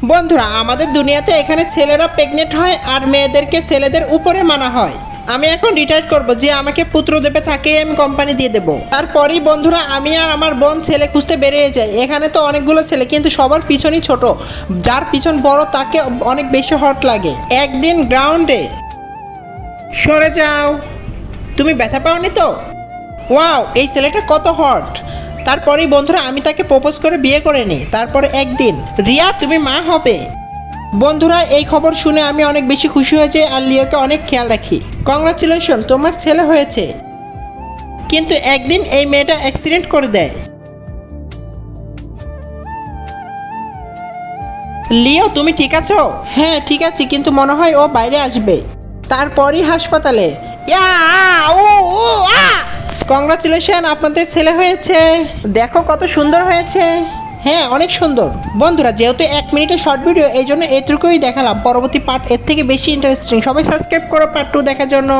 বন্ধুরা, আমাদের দুনিয়াতে এখানে ছেলেরা প্রেগনেন্ট হয় আর মেয়েদেরকে ছেলেদের উপরে মানা হয়। আমি এখন রিটায়ার করব, যে আমাকে পুত্র দেবে তাকেই আমি কোম্পানি দিয়ে দেবো। তারপরই বন্ধুরা আমি আর আমার বোন ছেলে খুঁজতে বেরিয়ে যাই। এখানে তো অনেকগুলো ছেলে, কিন্তু সবার পিছনই ছোট, যার পিছন বড় তাকে অনেক বেশি হট লাগে। একদিন গ্রাউন্ডে, সরে যাও, তুমি ব্যথা পাওনি তো? ওয়াও, এই ছেলেটা কত হট। তারপরেই বন্ধুরা আমি তাকে প্রপোজ করে বিয়ে করে নিই। তারপরে একদিন, রিয়া তুমি মা হবে। বন্ধুরা এই খবর শুনে আমি অনেক বেশি খুশি হয়েছি আর লিওকে অনেক খেয়াল রাখি। কংগ্রাচুলেশন, তোমার ছেলে হয়েছে। কিন্তু একদিন এই মেয়েটা অ্যাক্সিডেন্ট করে দেয়। লিও তুমি ঠিক আছো? হ্যাঁ ঠিক আছে, কিন্তু মনে হয় ও বাইরে আসবে। তারপরই হাসপাতালে, কংগ্রাচুলেশন, আপনাদের ছেলে হয়েছে। দেখো কত সুন্দর হয়েছে। হ্যাঁ অনেক সুন্দর। বন্ধুরা যেহেতু 1 মিনিটের শর্ট ভিডিও, এই জন্য এটুকুই দেখালাম। পরবর্তী পার্ট এর থেকে বেশি ইন্টারেস্টিং। সবাই সাবস্ক্রাইব করো পার্ট 2 দেখার জন্য।